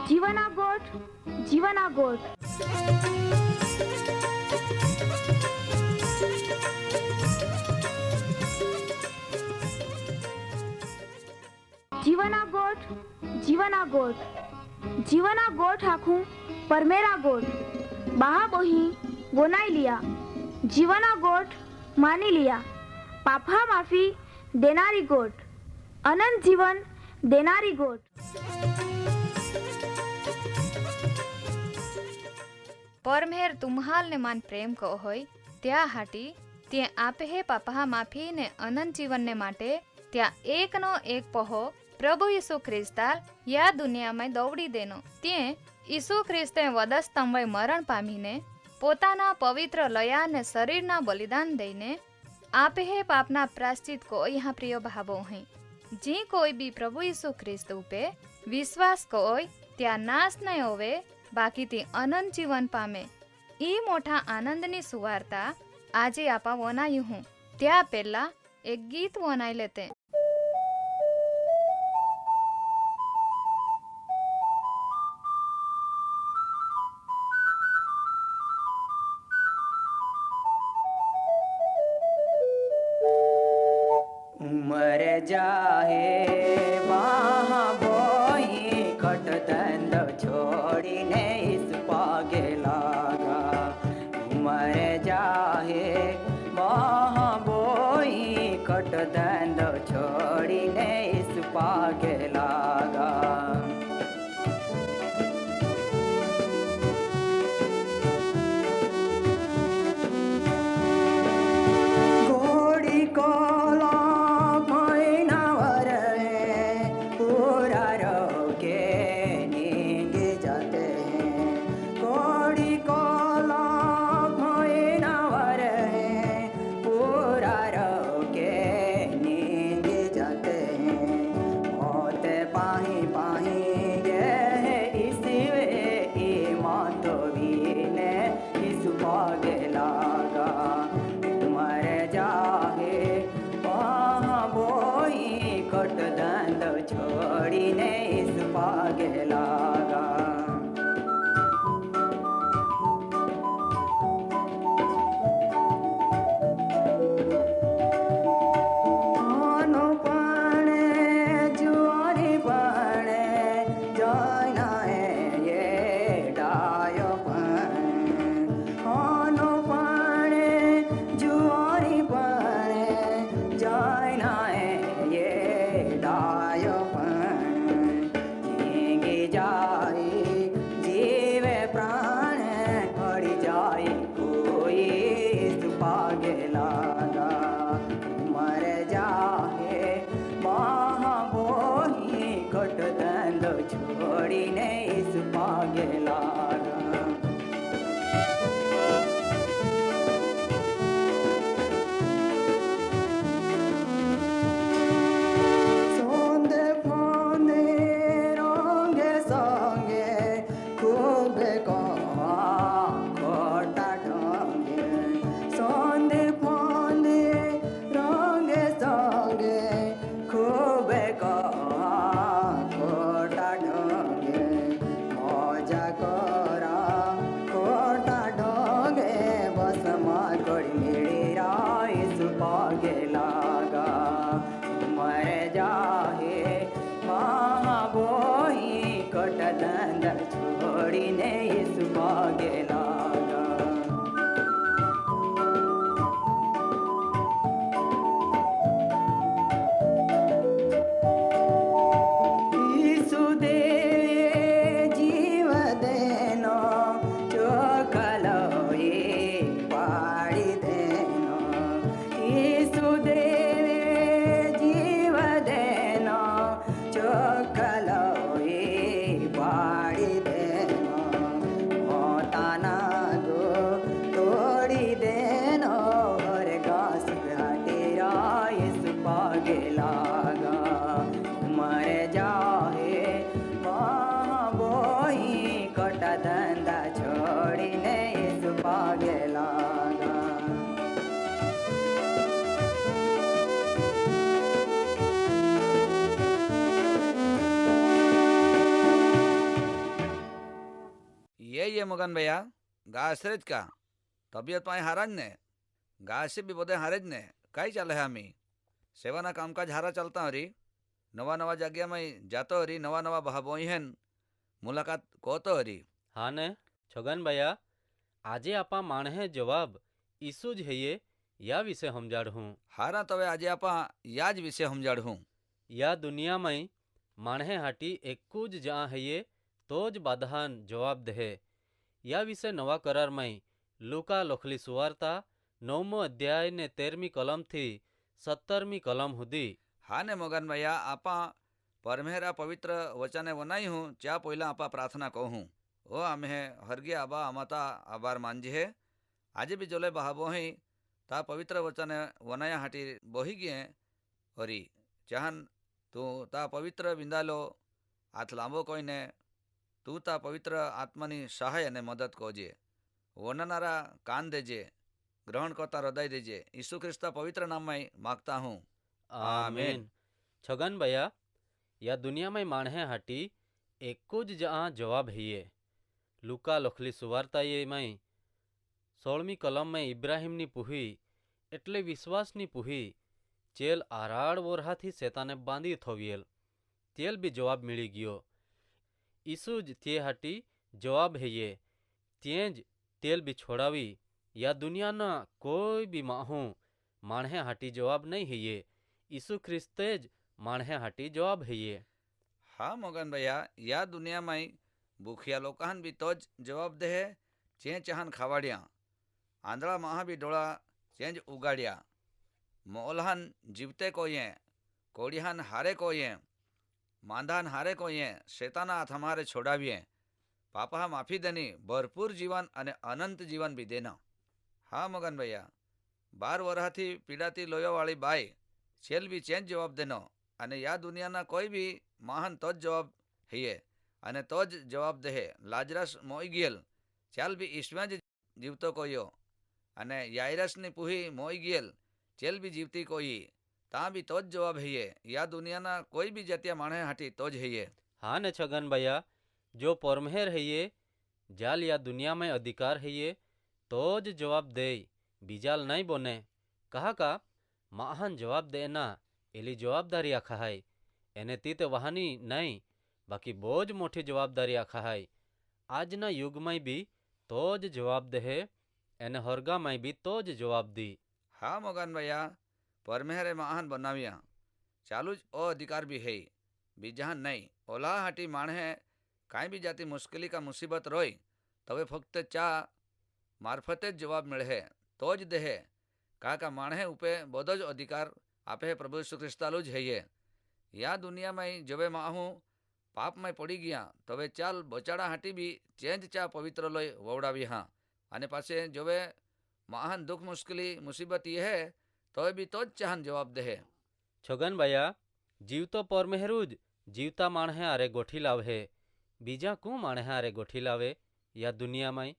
जीवना गोठ जीवना गोठ जीवना गोठ जीवना गोठ जीवना गोठ आखू परमेरा गोठ बाहा बोही गोनाई लिया जीवना गोठ मानी लिया पापा माफी देनारी गोठ अनंत जीवन देनारी गोठ परमेर तुम्हाल ने मान प्रेम को होय त्या हाटी ते आपे हे पापा माफी ने अनंत जीवन ने माटे त्या एक नो एक पहो प्रभु यीशु ख्रिस्ताल या दुनिया में दौड़ी देनो ते यीशु ख्रिस्ते वधस्तंभे मरण पामीने पोताना पवित्र लया ने शरीरना बलिदान दईने आपे हे पापना प्राश्चित को यहाँ प्रिय भावो है जी कोई भी प्रभु यीशु ख्रिस्त उपे विश्वास कोय त्या नाश नहीं होवे बाकी ती अनंत जीवन पामे ई मोटा आनंदनी सुवार्ता आजे आपा वनायु हूँ त्या पहला एक गीत वनाई लेते। उमर जाहे वहाँ बोई खट दंद छोड़ीने इस पागे लागा उमर जाहे वहाँ बोई खट दंद छोड़ीने इस पागे लागा छोड़ीने इस पागे लागा आनो पाने जुआरी पाने जाना है ये डायो पाने आनो पाने जुआरी पाने जाना है ये डायो जाए जीवे प्राण हरि जाए कोई पागे लागा मर जाए वहाँ बोही कट दंद छोड़ीने इस पागे लागा पागे लागा मर जाहे वहाँ बोही कट दंद छोड़ीने इस पागे लागा यीशु दे जीव देनो चोखलो ये पाड़ी देनो यीशु देवे जीव देनो चोखलो ये पाड़ी देनो मोताना ये मगन भैया गा आश्रय का तबियत पाए हारा ने गा से भी बोधे हारे ने कई चाले है आमी सेवाना कामकाज हारा चलता हरी नवा नवा जगह में जातो हरी नवा नवा भाबोई हैं मुलाकात कोतो हरी। હા ને છગનભાઈ, આજે આપા માણહે જવાબ ઈસુ જ હૈયે યા વિશે સમજાડું। हारा तवे आज आपा याज विषय समझाड़ू। યા દુનિયામાં માણહે હાટી એકુ જ જા હૈયે તો જ બાધાન જવાબ દે। યા વિશે નવા કરારમાં લૂકા લખલી સુવાર્તા 9મો અધ્યાય ને 13મી કલમથી 17મી કલમ સુધી। हाँ ने मगन भैया आपा परमेहरा पवित्र वचने वनाई हूँ च्या पहिला आपा प्रार्थना कहूँ ओ आमे हरगे आबा अमाता आभार मानजी है आज भी जोले बहाबो ही ता पवित्र वचने वनाया हाटी बोही गए हरी चाहन तू ता पवित्र बिंदालो हाथ लांबो कोई ने तू ता पवित्र आत्मानी सहाय ने मदद कोजे वननारा कान देजे ग्रहण करता हृदय देजे यीशु ख्रिस्ता पवित्र नाम में मांगता हूँ આમેન। છગનભાઈ, યા દુનિયામાં માણહે હાટી એકુ જ જા જવાબ હૈયે। લૂકા લખલી સુવાર્તાએ 16મી કલમમાં ઇબ્રાહીમની પુહી એટલે વિશ્વાસની પુહી ચેલ આરાડ વોરહાથી શેતાને બાંધી થોવિયેલ તેલ બી જવાબ મળી ગયો। ઈસુ જ તે હાટી જવાબ હૈયે ત્યાં જ તેલ બી છોડાવી યા દુનિયાના કોઈ બી માહું માણહે હાટી જવાબ નહીં હૈયે। ઈસુ ખ્રિસ્તે જ માણહે હાટી જવાબ હૈયે। हाँ मगन भैया या दुनिया में भूखिया लोकान भी तो जवाब दे चे चाहन खावाड़िया आंधड़ा महा भी डोळा चेंज उगाड़िया मोलहन जीवते कोये कोड़ियान हारे कोये मांधान हारे कोये शैताना हाथ हमारे छोड़ाविए पापा माफी देनी भरपूर जीवन अने अनंत जीवन भी देना। हाँ मगन भैया 12 वर्षथी पीड़ाती लोयोवाड़ी बाई छेल भी चेंज जवाब देनो अने या दुनियाना कोई भी महान तो ज जवाब है अने तो ज जवाब दे। लाजरस मोई गेल चाल भी ईश्वर ज जीवतो कोयो अने याइरस ने पुही मोई गेल चेल भी जीवती कोई ता भी तो ज जवाब है या दुनियाना कोई भी जतिया माणे हाटी तो ज है। हाँ ने छगन भैया, जो परमेहर हइये जाल या दुनिया में अधिकार हइये तो ज जवाब दे बीजाल नहीं बोने। कहा का महान जवाब देना एली जवाबदारी आखा है एने तीत वहानी नहीं बाकी बोझ मोटी जवाबदारी आखा है। आजना युग में भी तो ज जवाब दे एने हरगा में भी तो ज जवाब दी। हाँ मगन भैया परमेहरे महान बनाविया चालू ज ओ अधिकार भी है बीजान नहीं ओला हाटी माणे काई भी जाती मुश्किली का मुसीबत रोई तवे फक्त चा मार्फते जवाब मिले तो ज दे का माणे उपे बोधो ज अधिकार आपे प्रभु यीशु ख्रिस्तालू ज है। या दुनिया में जबे माहू पाप में पड़ी गया तवे चाल बचाड़ा हाटी भी चेंज चा पवित्र लोय वोवड़ावी हाँ अने पासे जबे महान दुख मुश्किली मुसीबत ये है तो भी तो चाहन जवाब दे। छगन भैया जीवतो परमेहरुज जीवता माणे आरे गोठी लावे बीजा कु माणे आरे गोठी लावे या दुनिया में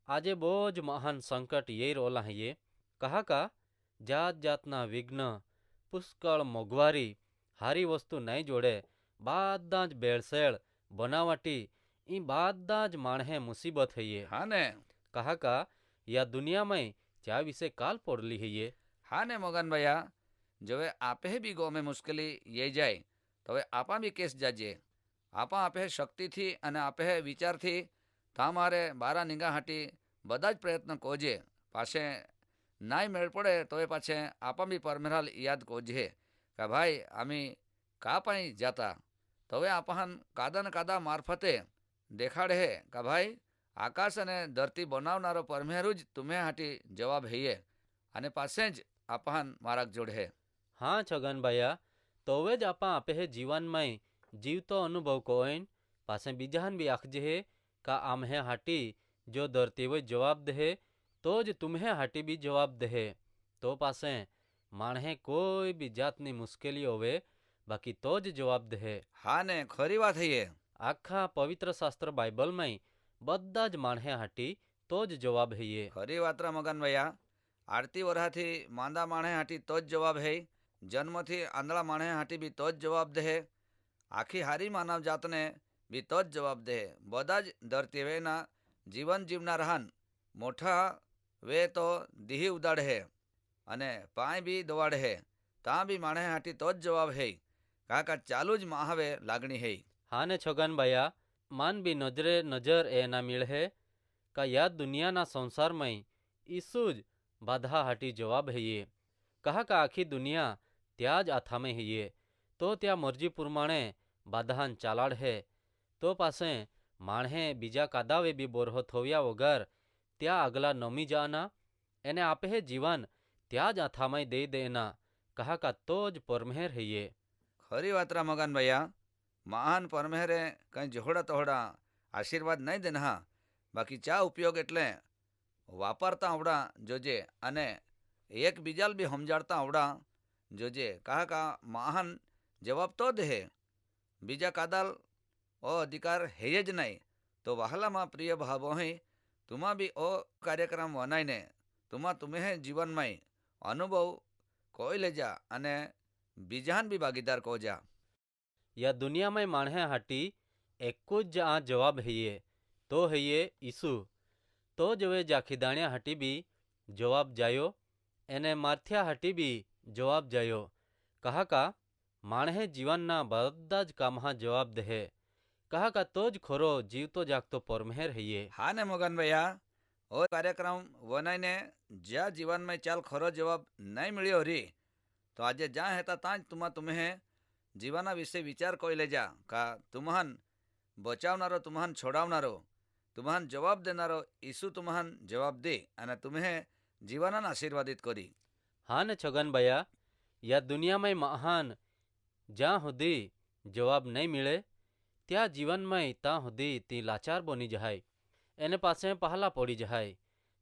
आजे बोज महान संकट ये रोला है ये कहा का जात जातना विघ्न पुष्कळ मोघवारी हारी वस्तु नहीं जोड़े बादा ज बेळसेळ बनावटी ई बादा ज माणे मुसीबत है ये। हाँ ने कहा का या दुनिया में चा विषय काल पड़ली है ये। हाँ ने मगन भैया जबे आपे भी गो में मुश्किली ये जाए तवे आपा भी केस जाजे आपा आपे शक्ति थी अने आपे विचार थी तामारे 12 निगाह हाटी बदा ज प्रयत्न कोजे पासे नाई मेळ पड़े तो पाछे आपा भी परमेराल याद कोजे का भाई आमी का पाई जाता तवे आपहान कादा न कादा मार्फते देखाड़े है का भाई आकाश अने धरती बनावनारो परमेहरू ज तुम्हें हाटी जवाब है अने पासे ज आपहान मार्ग जोड़े। हाँ छगन भैया तोवे ज आपा आपे है जीवन में जीवतो अनुभव कोइन पासे बीजान भी आखजे है का आमहे हाटी जो धरती वो जवाब दे तो ज तुम्हें हाटी भी जवाब दे तो पासे माणे कोई भी जातनी मुश्केली होवे बाकी तो ज जवाब दे। हाँ ने खरी बात है ये आखा पवित्र शास्त्र बाइबल में बद्दा ज माणे हाटी तो ज जवाब है ये। खरी बात रा मगन भैया आरती वरा थी मांदा माणे हाटी तो ज जवाब है जन्म थी आंधळा माणे हाटी भी तो ज जवाब दे आखी हारी मानव जात ने भी तो ज जवाब दे बदा ज धरती वेना જીવન જીવનારહાન મોઠા વે તો દીહી ઉદાડ હે અને પાય બી દવાડ હે તાં બી માણે હાટી તો જ જવાબ હે કાકા ચાલુ જ મહાવે લાગણી હે. હા ને છગન ભૈયા માન બી નજરે નજર એ ના મિળે કા યા દુનિયાના સંસારમાં ઈસુ જ બાધા હાટી જવાબ હૈયે કહા કા આખી દુનિયા ત્યાં જ આથામે હૈયે તો ત્યાં મરજી પ્રમાણે બાધાન ચાલાડ હે તો પાસે માણહે બીજા કાદાવે બી બોરહો થોવ્યા વગર ત્યાં આગલા નમી જાના એને આપે હે જીવન ત્યાં જ આથામાં દઈ દેના કહા કા તો જ પરમેર હૈયે. ખરી વાતરા મગન ભૈયા મહાન પરમેરે કંઈ જોહડા તોહડા આશીર્વાદ નહીં દેના બાકી ચા ઉપયોગ એટલે વાપરતા આવડા જોજે અને એકબીજાને બી સમજાડતા આવડા જોજે કહા કા મહાન જવાબ તો દે બીજા કાદાલ ઓ અધિકાર હે જ નહીં તો વહાલામાં પ્રિય ભાવો હે તુમા બી ઓ કાર્યક્રમ વનાઈને તુમે જીવનમાં અનુભવ કોઈ લેજા અને બીજાન બી ભાગીદાર કહો જા. યા દુનિયામાં માણહે હાટી એક જ આ જવાબ હૈયે તો હૈયે ઈસુ તો જ હવે જાખીદાણ્યા હાટી બી જવાબ જાયો એને મારથ્યા હાટી બી જવાબ જાયો કહા કા માણહે જીવનના બધા જ કામમાં જવાબ દે કહા કા તો જ ખરો જીવતો જાગતો પરમેર હૈયે. હા ને મગન ભૈયા ઓ કાર્યક્રમ વનાઈને જ્યાં જીવનમાં ચાલ ખરો જવાબ નહીં મળ્યો રી તો આજે જ્યાં હતા ત્યાં જ તુમે જીવનના વિશે વિચાર કોઈ લેજા કા તુમ્હાન બચાવનારો તુમ્હાન છોડાવનારો તુમ્હાન જવાબ દેનારો ઈસુ તુમ્હાન જવાબ દે અને તુમે જીવનને આશીર્વાદિત કરી. હા ને છગન ભૈયા યા દુનિયામાં મહાન જ્યાં સુધી જવાબ નહીં મળે ત્યાં જીવનમાં ત્યાં સુધી તે લાચાર બની જાય એને પાસે પહલા પડી જાય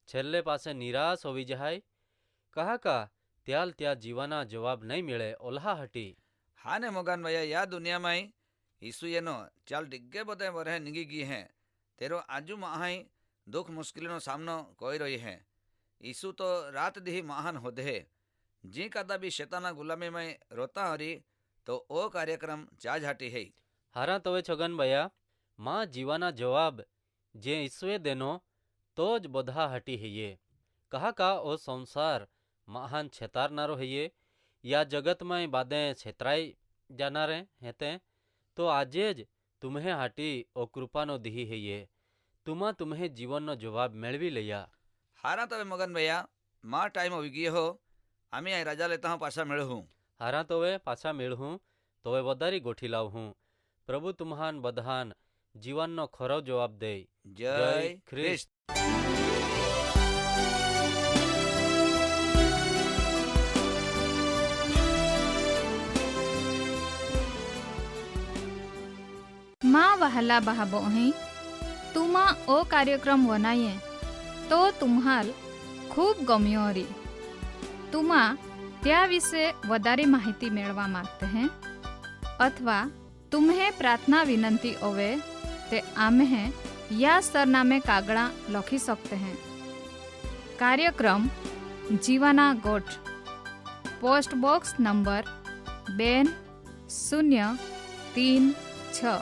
છેલ્લે પાસે નિરાશ હોવી જાય કહા કા ત્યાં જીવાના જવાબ નહીં મળે ઓલ્હા હટી. હા ને મોગાન ભૈયા યા દુનિયામાં ઈસુ એનો ચાલ ડિગ્ગે બધે વરહે નીગી ગઈ હે તેરો આજુ મહાઈ દુઃખ મુશ્કેલીનો સામનો કોઈ રહી હે ઈસુ તો રાત દીહી મહાન હોદે જી કાદા બી શેતાના ગુલામીમાં રોતા હરી તો ઓ કાર્યક્રમ ચાજ હાટી હે. હારા તવે છગન ભૈયા માં જીવાના જવાબ જે ઈસુએ દેનો તો જ બધા હટી હૈયે કહા કા ઓ સંસાર મહાન છેતારનારો હૈયે યા જગતમાં બાદે છેતરાઈ જાનારે હેતે તો આજે જ તુમ્હે હાટી ઓ કૃપાનો દીહી હૈયે તુમ્હે જીવનનો જવાબ મેળવી લયા. હારા તવે મગન ભૈયા માં ટાઈમ આવી ગયો હો અમે આ રજા લેતા હું પાછા મેળવું. હારા તોવે પાછા મેળવું તોવે વધારી ગોઠી લાવવું પ્રભુ તુમ્હાન બધાન જીવનનો ખરો જવાબ દે. જય ખ્રિસ્ત. માં વહાલા બહાબો અહીં તુમાં ઓ કાર્યક્રમ વનાઈએ તો તુમ્હાલ ખૂબ ગમ્યો હરી તુમાં त्या विषे वधारे माहिती मेळवा मागते हैं अथवा तुम्हें प्रार्थना विनंती होवे ते आम्हे या सरनामे कागड़ा लखी सकते हैं. कार्यक्रम जीवाना गोठ post box number 2036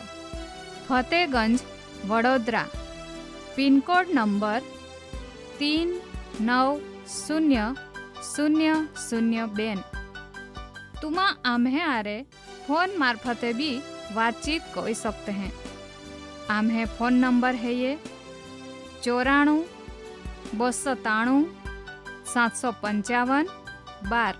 Fatehganj Vadodara pin code number 390002. तुमा आम्हे आरे फोन मार्फते भी बातचीत कर सकते हैं. आम्हे फोन नंबर है ये 94 293 755 12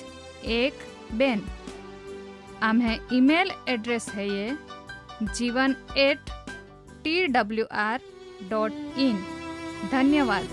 9429375512. आम्हे ईमेल एड्रेस है ये jivan@twr.in. धन्यवाद.